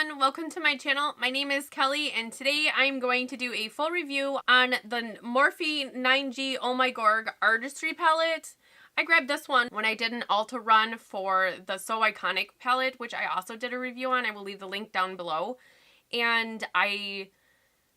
everyone, welcome to my channel. My name is Kelly and today I'm going to do a full review on the Morphe 9G Oh My Gorg Artistry palette. I grabbed this one when I did an Ulta run for the So Iconic palette, which I also did a review on. I will leave the link down below. And I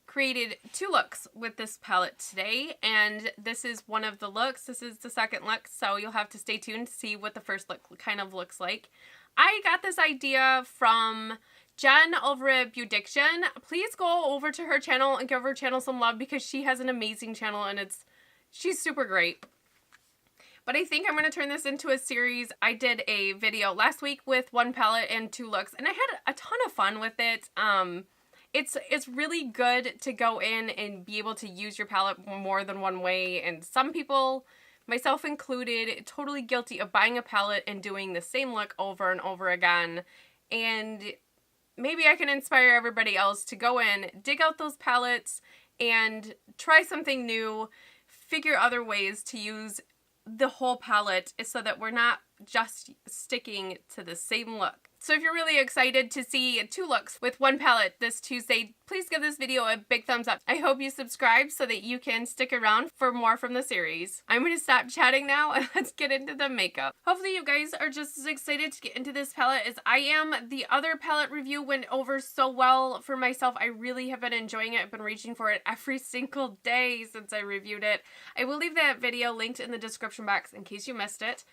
created two looks with this palette today, and this is one of the looks. This is the second look, so you'll have to stay tuned to see what the first look kind of looks like. I got this idea from Jen over at Beauddiction. Please go over to her channel and give her channel some love because she has an amazing channel and she's super great. But I think I'm going to turn this into a series. I did a video last week with one palette and two looks, and I had a ton of fun with it. It's really good to go in and be able to use your palette more than one way, and some people, myself included, totally guilty of buying a palette and doing the same look over and over again. And maybe I can inspire everybody else to go in, dig out those palettes, and try something new, figure other ways to use the whole palette so that we're not just sticking to the same look. So if you're really excited to see two looks with one palette this Tuesday, please give this video a big thumbs up. I hope you subscribe so that you can stick around for more from the series. I'm going to stop chatting now and let's get into the makeup. Hopefully you guys are just as excited to get into this palette as I am. The other palette review went over so well for myself. I really have been enjoying it. I've been reaching for it every single day since I reviewed it. I will leave that video linked in the description box in case you missed it.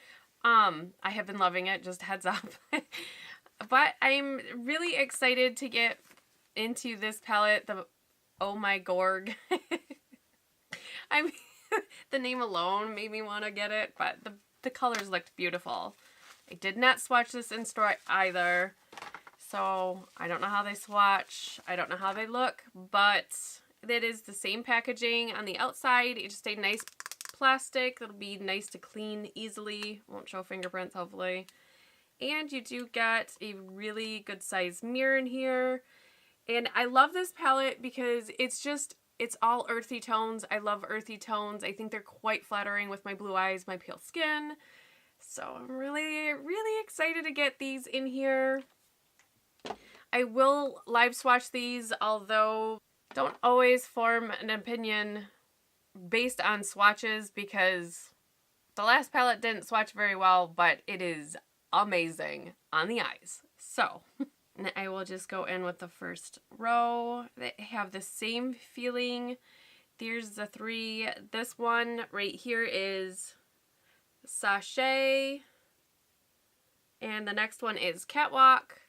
I have been loving it, just heads up. But I'm really excited to get into this palette, the Oh My Gorg. I mean, the name alone made me want to get it, but the colors looked beautiful. I did not swatch this in store either, so I don't know how they swatch. I don't know how they look, but it is the same packaging on the outside. It's just a nice plastic that'll be nice to clean easily. Won't show fingerprints, hopefully. And you do get a really good size mirror in here. And I love this palette because it's all earthy tones. I love earthy tones. I think they're quite flattering with my blue eyes, my pale skin. So I'm really, really excited to get these in here. I will live swatch these, although don't always form an opinion based on swatches because the last palette didn't swatch very well, but it is amazing on the eyes. So I will just go in with the first row. They have the same feeling. There's the three. This one right here is Sachet, and the next one is Catwalk,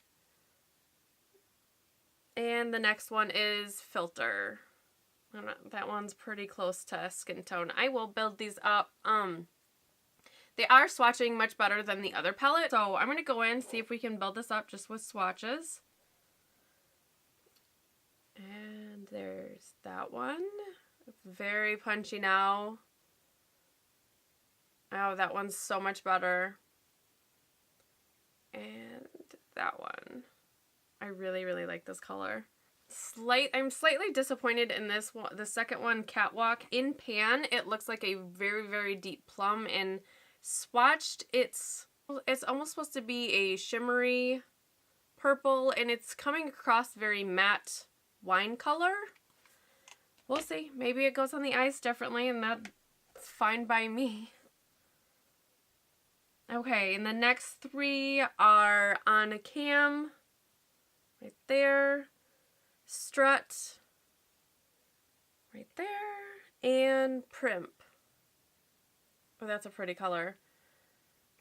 and the next one is Filter. That one's pretty close to skin tone. I will build these up. They are swatching much better than the other palette, so I'm going to go in, see if we can build this up just with swatches. And there's that one. It's very punchy now. Oh, that one's so much better. And that one. I really, really like this color. I'm slightly disappointed in this one, the second one, Catwalk. In pan, it looks like a very, very deep plum, and swatched, it's almost supposed to be a shimmery purple, and it's coming across very matte wine color. We'll see. Maybe it goes on the eyes differently, and that's fine by me. Okay, and the next three are On a Cam, right there, Strut, right there, and Primp. Oh, that's a pretty color.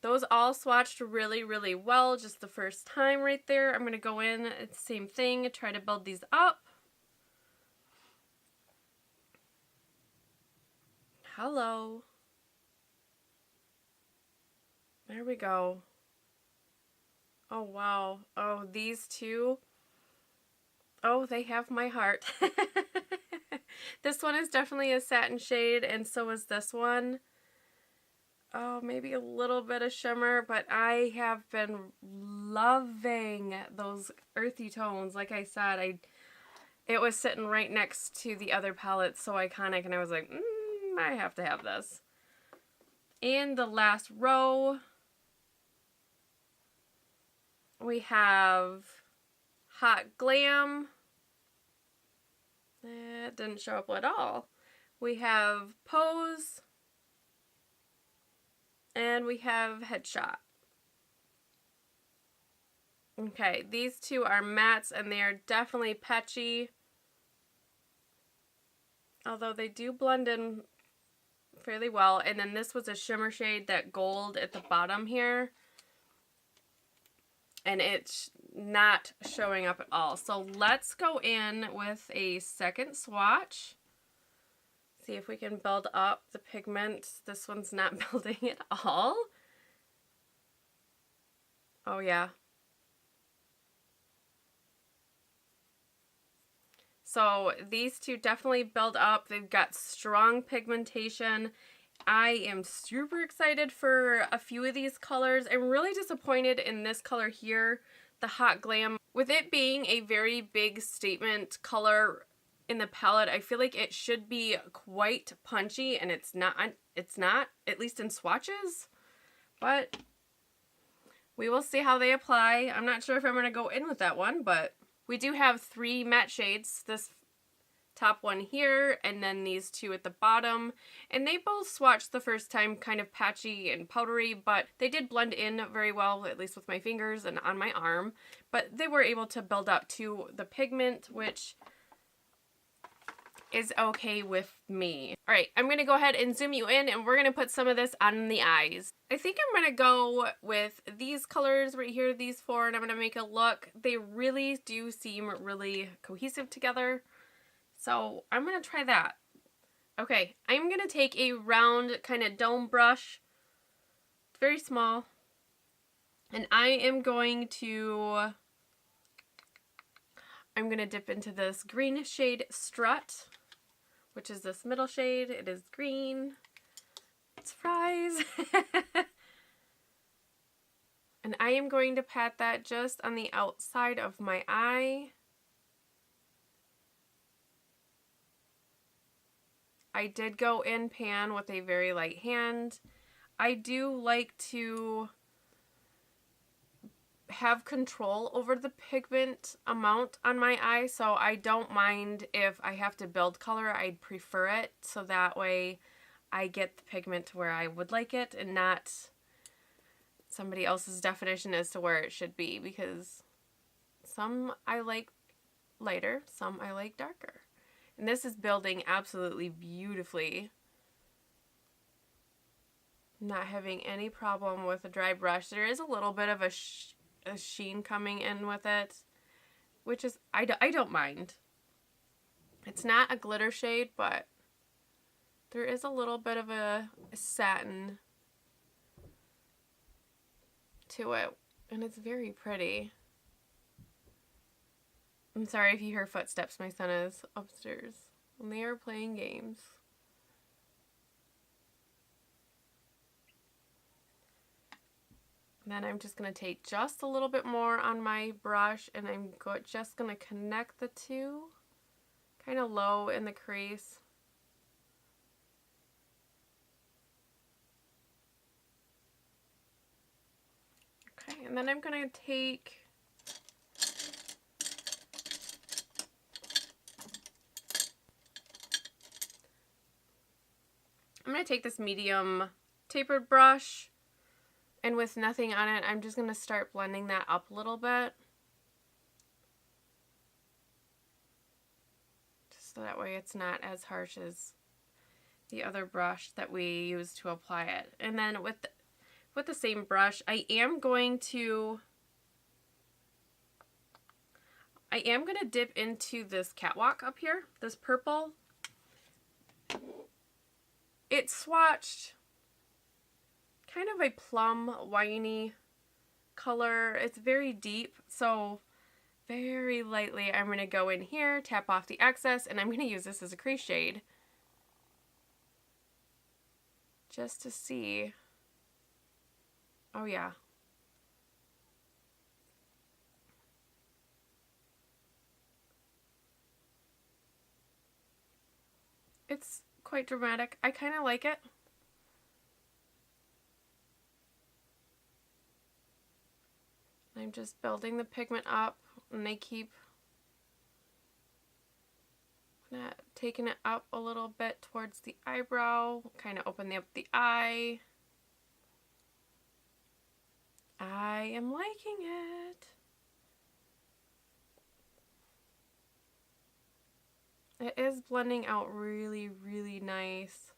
Those all swatched really, really well just the first time right there. I'm going to go in, it's the same thing, try to build these up. Hello. There we go. Oh, wow. Oh, these two. Oh, they have my heart. This one is definitely a satin shade, and so is this one. Oh, maybe a little bit of shimmer, but I have been loving those earthy tones. Like I said, it was sitting right next to the other palette, So Iconic, and I was like, I have to have this. In the last row, we have Hot Glam. That didn't show up at all. We have Pose. And we have Headshot. Okay, these two are mattes and they are definitely patchy. Although they do blend in fairly well. And then this was a shimmer shade, that gold at the bottom here. And it's not showing up at all. So let's go in with a second swatch. See if we can build up the pigment. This one's not building at all. Oh yeah. So these two definitely build up. They've got strong pigmentation. I am super excited for a few of these colors. I'm really disappointed in this color here, the Hot Glam. With it being a very big statement color in the palette, I feel like it should be quite punchy, and it's not, at least in swatches. But we will see how they apply. I'm not sure if I'm going to go in with that one, but we do have 3 matte shades. This top one here, and then these two at the bottom. And they both swatched the first time kind of patchy and powdery, but they did blend in very well, at least with my fingers and on my arm. But they were able to build up to the pigment, which is okay with me. All right, I'm going to go ahead and zoom you in, and we're going to put some of this on the eyes. I think I'm going to go with these colors right here, these 4, and I'm going to make a look. They really do seem really cohesive together. So I'm going to try that. Okay, I'm going to take a round kind of dome brush. It's very small. And I am going to dip into this green shade Strut, which is this middle shade. It is green. It's fries. And I am going to pat that just on the outside of my eye. I did go in pan with a very light hand. I do like to have control over the pigment amount on my eye, so I don't mind if I have to build color. I'd prefer it, so that way I get the pigment to where I would like it and not somebody else's definition as to where it should be, because some I like lighter, some I like darker. And this is building absolutely beautifully. Not having any problem with a dry brush. There is a little bit of a sheen coming in with it, which is, I don't mind. It's not a glitter shade, but there is a little bit of a satin to it, and it's very pretty. I'm sorry if you hear footsteps. My son is upstairs and they are playing games. Then I'm just going to take just a little bit more on my brush, and I'm just going to connect the two kind of low in the crease. Okay, and then I'm going to take this medium tapered brush, and with nothing on it, I'm just going to start blending that up a little bit. Just so that way it's not as harsh as the other brush that we used to apply it. And then with the same brush, I am going to dip into this Catwalk up here, this purple. It's swatched kind of a plum winey color. It's very deep, so very lightly I'm going to go in here, tap off the excess, and I'm going to use this as a crease shade just to see. Oh yeah. It's quite dramatic. I kind of like it. I'm just building the pigment up and I keep taking it up a little bit towards the eyebrow, kind of opening up the eye. I am liking it. It is blending out really, really nice.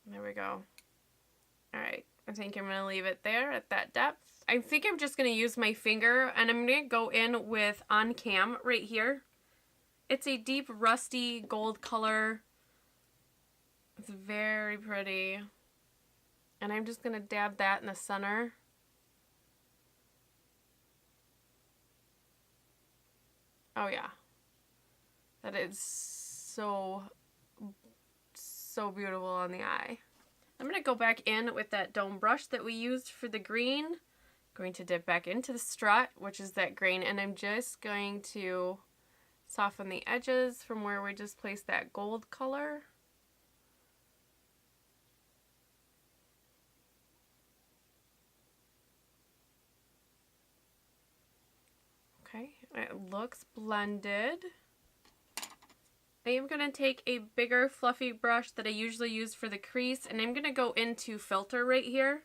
There we go. Alright, I think I'm going to leave it there at that depth. I think I'm just going to use my finger, and I'm going to go in with On Cam right here. It's a deep rusty gold color. It's very pretty. And I'm just going to dab that in the center. Oh yeah. That is so beautiful on the eye. I'm going to go back in with that dome brush that we used for the green. I'm going to dip back into the strut, which is that green, and I'm just going to soften the edges from where we just placed that gold color. Okay, it looks blended. I am going to take a bigger fluffy brush that I usually use for the crease, and I'm going to go into filter right here.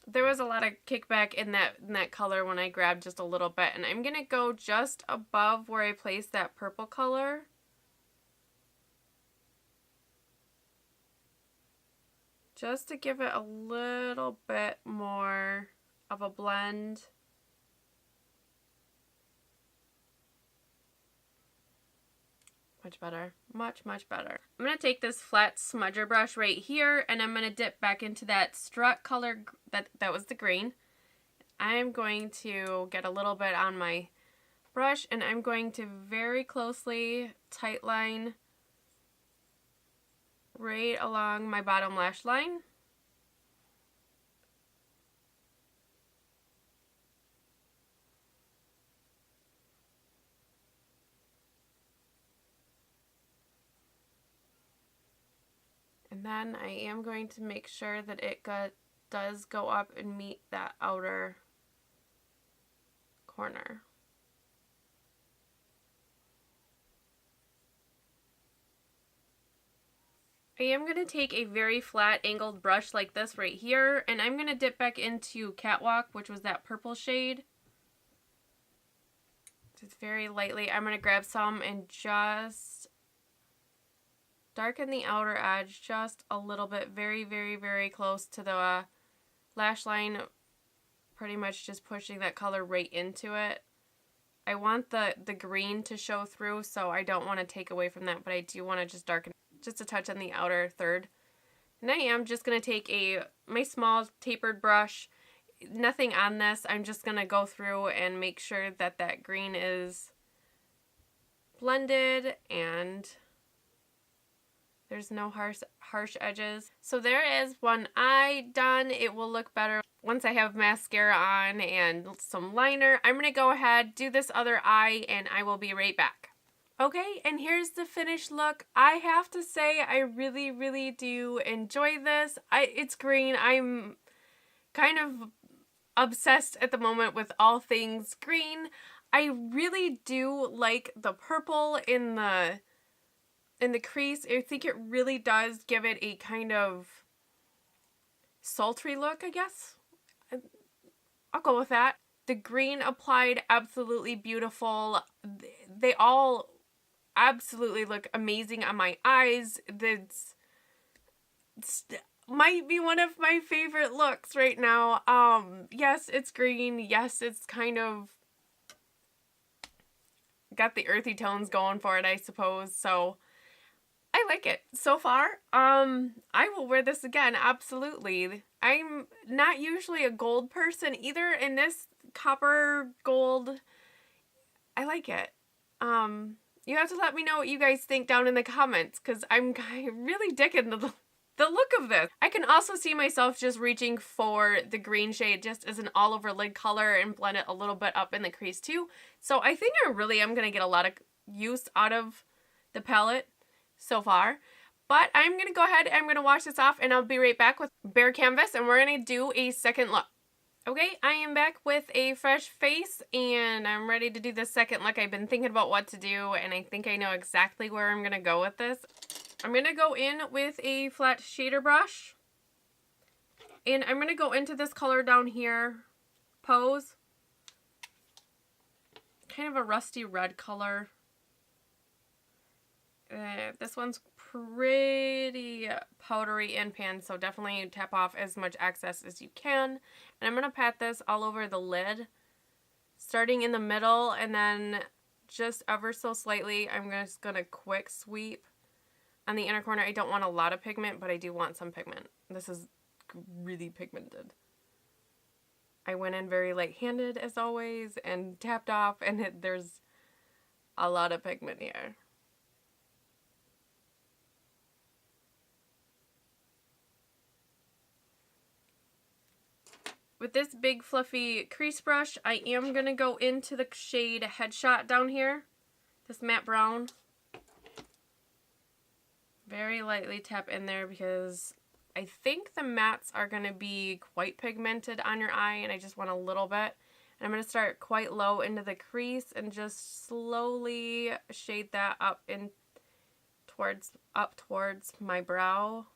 There was a lot of kickback in that color when I grabbed just a little bit, and I'm going to go just above where I placed that purple color. Just to give it a little bit more of a blend. Much better. Much, much better. I'm going to take this flat smudger brush right here, and I'm going to dip back into that strut color that was the green. I'm going to get a little bit on my brush, and I'm going to very closely tight line right along my bottom lash line. And then I am going to make sure that it does go up and meet that outer corner. I am going to take a very flat angled brush like this right here, and I'm going to dip back into Catwalk, which was that purple shade. Just very lightly, I'm going to grab some and just darken the outer edge just a little bit, very, very, very close to the lash line, pretty much just pushing that color right into it. I want the green to show through, so I don't want to take away from that, but I do want to just darken just a touch on the outer third. And I am just going to take my small tapered brush, nothing on this, I'm just going to go through and make sure that that green is blended and there's no harsh edges. So there is one eye done. It will look better once I have mascara on and some liner. I'm going to go ahead, do this other eye, and I will be right back. Okay, and here's the finished look. I have to say I really, really do enjoy this. It's green. I'm kind of obsessed at the moment with all things green. I really do like the purple in the crease. I think it really does give it a kind of sultry look, I guess. I'll go with that. The green applied, absolutely beautiful. They all absolutely look amazing on my eyes. This might be one of my favorite looks right now. Yes, it's green. Yes, it's kind of got the earthy tones going for it, I suppose. So I like it so far. I will wear this again, absolutely. I'm not usually a gold person either. In this copper gold, I like it. You have to let me know what you guys think down in the comments, because I'm really digging the the look of this. I can also see myself just reaching for the green shade just as an all over lid color and blend it a little bit up in the crease too. So I think I really am going to get a lot of use out of the palette so far. But I'm going to go ahead and I'm going to wash this off and I'll be right back with bare canvas and we're going to do a second look. Okay, I am back with a fresh face and I'm ready to do the second look. I've been thinking about what to do and I think I know exactly where I'm going to go with this. I'm going to go in with a flat shader brush and I'm going to go into this color down here, Pose. Kind of a rusty red color. This one's pretty powdery and pan, so definitely tap off as much excess as you can. And I'm going to pat this all over the lid, starting in the middle and then just ever so slightly. I'm just going to quick sweep on the inner corner. I don't want a lot of pigment, but I do want some pigment. This is really pigmented. I went in very light-handed as always and tapped off, and there's a lot of pigment here. With this big fluffy crease brush, I am going to go into the shade Headshot down here, this matte brown. Very lightly tap in there because I think the mattes are going to be quite pigmented on your eye and I just want a little bit. And I'm going to start quite low into the crease and just slowly shade that up towards my brow.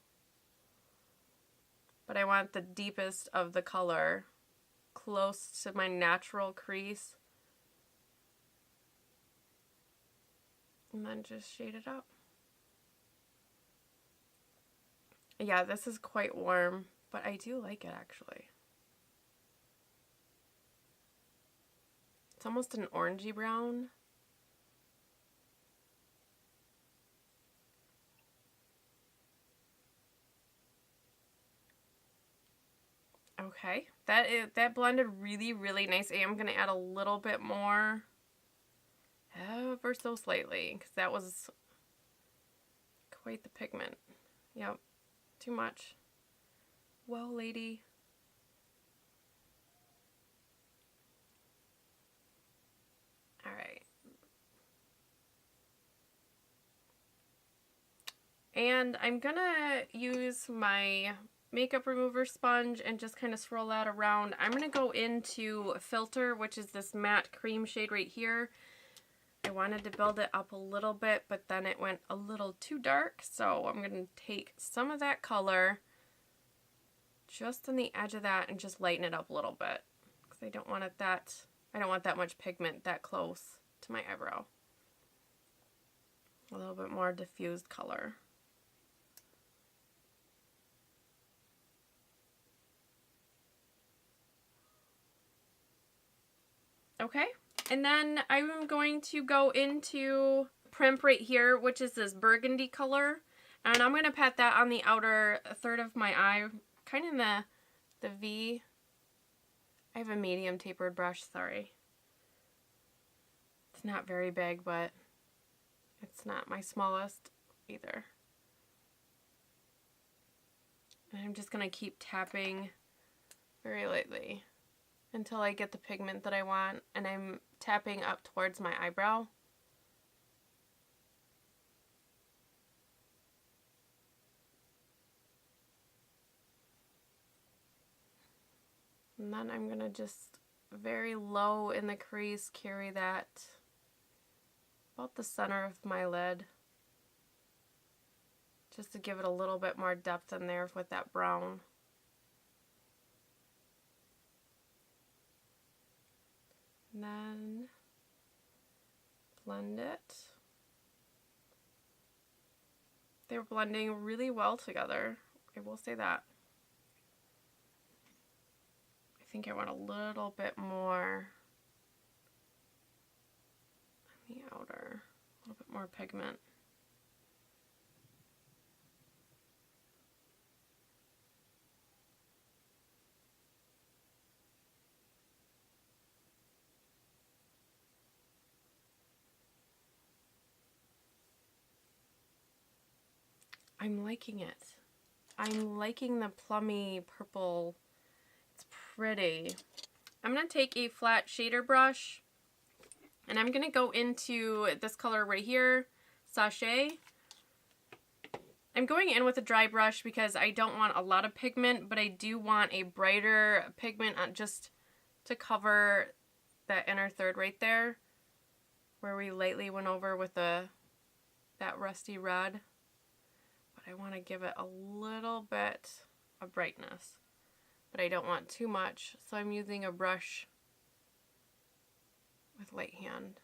But I want the deepest of the color close to my natural crease. And then just shade it up. Yeah, this is quite warm, but I do like it actually. It's almost an orangey brown. Okay, that blended really nice. I am going to add a little bit more, ever so slightly, because that was quite the pigment. Yep, too much. Whoa, lady. All right. And I'm going to use my makeup remover sponge and just kind of swirl that around. I'm going to go into Filter, which is this matte cream shade right here. I wanted to build it up a little bit, but then it went a little too dark, so I'm going to take some of that color just on the edge of that and just lighten it up a little bit because I don't want that much pigment that close to my eyebrow. A little bit more diffused color. Okay, and then I'm going to go into Primp right here, which is this burgundy color, and I'm going to pat that on the outer third of my eye, kind of in the V. I have a medium tapered brush, sorry. It's not very big, but it's not my smallest either. And I'm just going to keep tapping very lightly until I get the pigment that I want, and I'm tapping up towards my eyebrow. And then I'm going to just very low in the crease carry that about the center of my lid, just to give it a little bit more depth in there with that brown. And then blend it. They're blending really well together, I will say that. I think I want a little bit more on the outer, a little bit more pigment. I'm liking it. I'm liking the plummy purple. It's pretty. I'm going to take a flat shader brush and I'm going to go into this color right here, Sachet. I'm going in with a dry brush because I don't want a lot of pigment, but I do want a brighter pigment on just to cover that inner third right there where we lightly went over with that rusty red. But I want to give it a little bit of brightness, but I don't want too much, so I'm using a brush with light hand.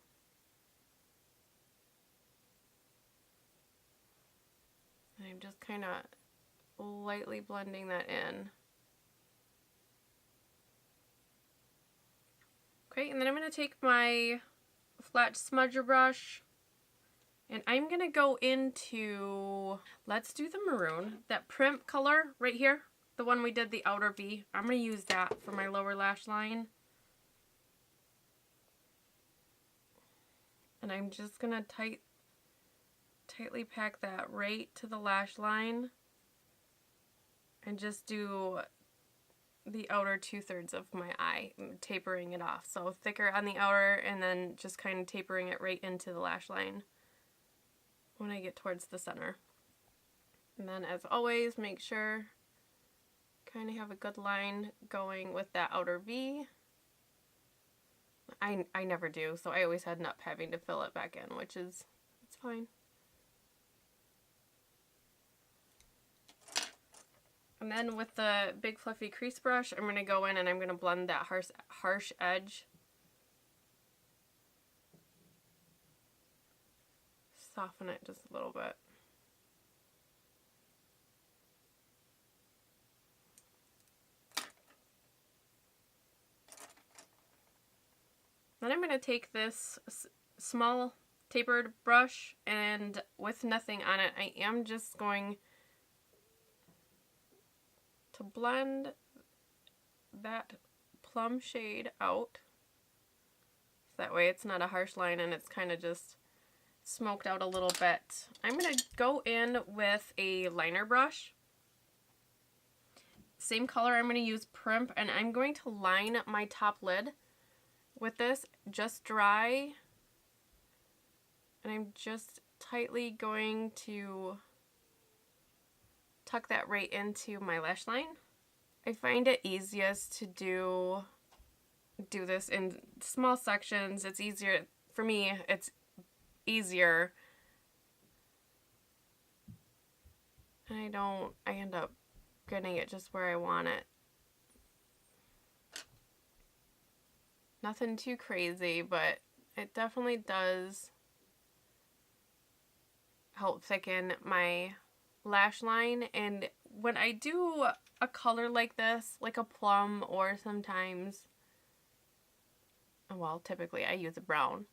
And I'm just kind of lightly blending that in. Okay, and then I'm going to take my flat smudger brush and I'm going to go into, let's do the maroon, that primp color right here, the one we did the outer V. I'm going to use that for my lower lash line. And I'm just going to tightly pack that right to the lash line and just do the outer 2/3 of my eye, tapering it off. So thicker on the outer and then just kind of tapering it right into the lash line when I get towards the center. And then as always, make sure kind of have a good line going with that outer V. I never do, so I always end up having to fill it back in, which is, it's fine. And then with the big fluffy crease brush, I'm going to go in and I'm going to blend that harsh edge. Soften it just a little bit. Then I'm going to take this small tapered brush and with nothing on it, I am just going to blend that plum shade out. So that way it's not a harsh line and it's kind of just smoked out a little bit. I'm going to go in with a liner brush. Same color, I'm going to use Primp and I'm going to line my top lid with this, just dry. And I'm just tightly going to tuck that right into my lash line. I find it easiest to do this in small sections. It's easier for me. It's easier, and I end up getting it just where I want it. Nothing too crazy, but it definitely does help thicken my lash line. And when I do a color like this, like a plum, or sometimes, well, typically I use a brown,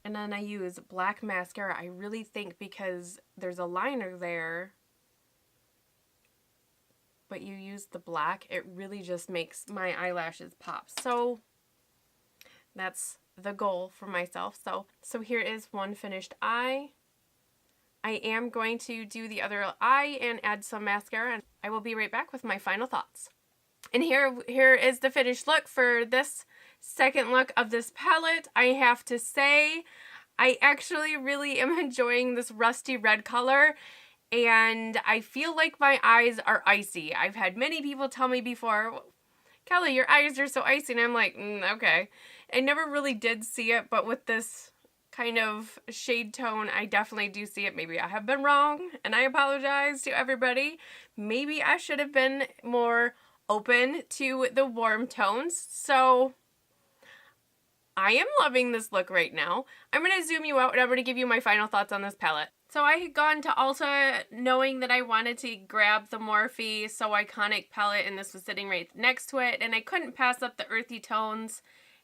and then I use black mascara, I really think because there's a liner there, but you use the black, it really just makes my eyelashes pop. So that's the goal for myself. So here is one finished eye. I am going to do the other eye and add some mascara, and I will be right back with my final thoughts. And here is the finished look for this second look of this palette. I have to say, I actually really am enjoying this rusty red color, and I feel like my eyes are icy. I've had many people tell me before, Kelly, your eyes are so icy, and I'm like, okay. I never really did see it, but with this kind of shade tone, I definitely do see it. Maybe I have been wrong, and I apologize to everybody. Maybe I should have been more open to the warm tones. So I am loving this look right now. I'm going to zoom you out and I'm going to give you my final thoughts on this palette. So I had gone to Ulta knowing that I wanted to grab the Morphe So Iconic palette, and this was sitting right next to it, and I couldn't pass up the earthy tones,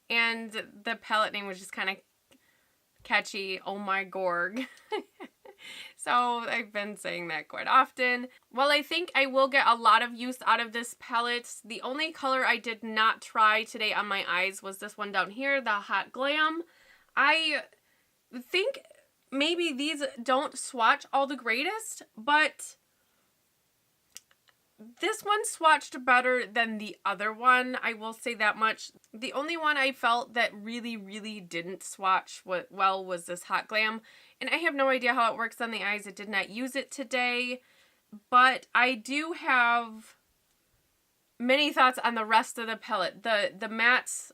and the palette name was just kind of catchy, Oh My Gorg. So I've been saying that quite often. While I think I will get a lot of use out of this palette, the only color I did not try today on my eyes was this one down here, the Hot Glam. I think maybe these don't swatch all the greatest, but This one swatched better than the other one, I will say that much. The only one I felt that really, really didn't swatch well was this Hot Glam. And I have no idea how it works on the eyes. I did not use it today. But I do have many thoughts on the rest of the palette. The mattes,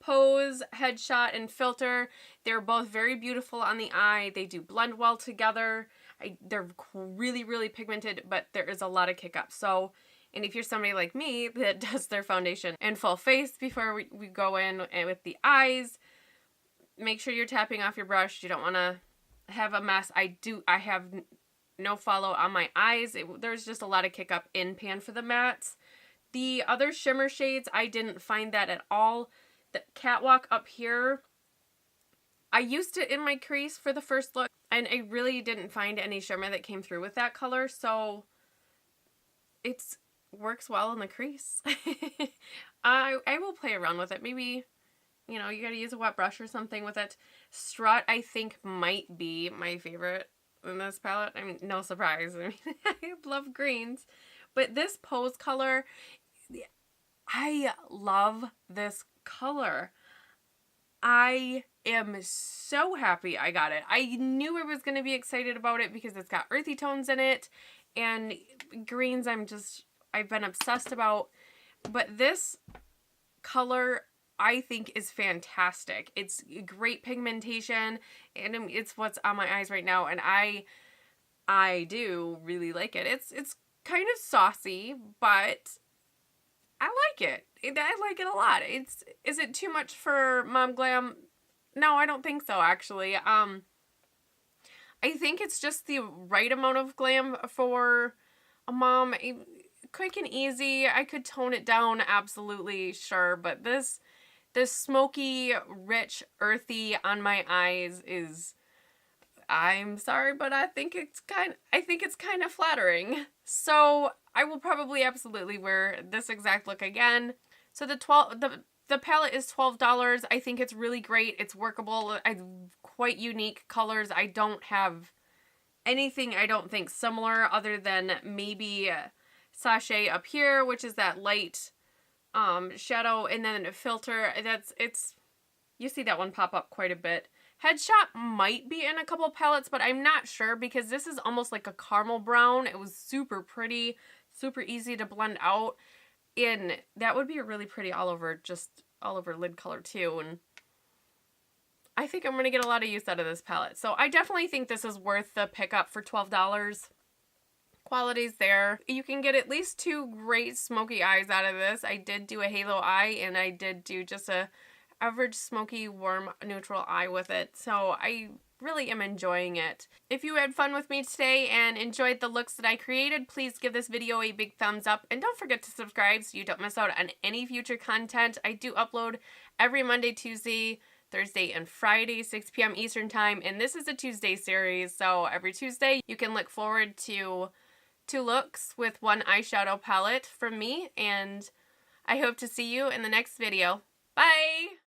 Pose, Headshot, and Filter, they're both very beautiful on the eye. They do blend well together. They're really, really pigmented, but there is a lot of kick up. So, and if you're somebody like me that does their foundation in full face before we go in and with the eyes, make sure you're tapping off your brush. You don't want to have a mess. I have no follow on my eyes. There's just a lot of kick up in pan for the mattes. The other shimmer shades, I didn't find that at all. The Catwalk up here, I used it in my crease for the first look, and I really didn't find any shimmer that came through with that color, so it works well in the crease. I will play around with it. Maybe, you know, you gotta use a wet brush or something with it. Strut, I think, might be my favorite in this palette. I mean, no surprise. I mean, I love greens. But this Pose color, I love this color. I am so happy I got it. I knew I was going to be excited about it because it's got earthy tones in it, and greens I've been obsessed about. But this color I think is fantastic. It's great pigmentation, and it's what's on my eyes right now, and I do really like it. It's kind of saucy, but I like it. I like it a lot. Is it too much for Mom Glam? No, I don't think so, actually. I think it's just the right amount of glam for a mom. Quick and easy. I could tone it down, absolutely, sure. But this smoky, rich, earthy on my eyes is, I'm sorry, but I think it's kind of flattering. So I will probably absolutely wear this exact look again. So the palette is $12. I think it's really great. It's workable. Quite unique colors. I don't have anything, I don't think, similar other than maybe Sachet up here, which is that light shadow, and then a Filter. You see that one pop up quite a bit. Headshot might be in a couple palettes, but I'm not sure because this is almost like a caramel brown. It was super pretty, super easy to blend out. And that would be a really pretty all over lid color too. And I think I'm going to get a lot of use out of this palette. So I definitely think this is worth the pickup for $12. Quality's there. You can get at least 2 great smoky eyes out of this. I did do a halo eye, and I did do just a average smoky warm neutral eye with it. So I really am enjoying it. If you had fun with me today and enjoyed the looks that I created, please give this video a big thumbs up, and don't forget to subscribe so you don't miss out on any future content. I do upload every Monday, Tuesday, Thursday, and Friday, 6 p.m. Eastern Time, and this is a Tuesday series, so every Tuesday you can look forward to 2 looks with 1 eyeshadow palette from me, and I hope to see you in the next video. Bye!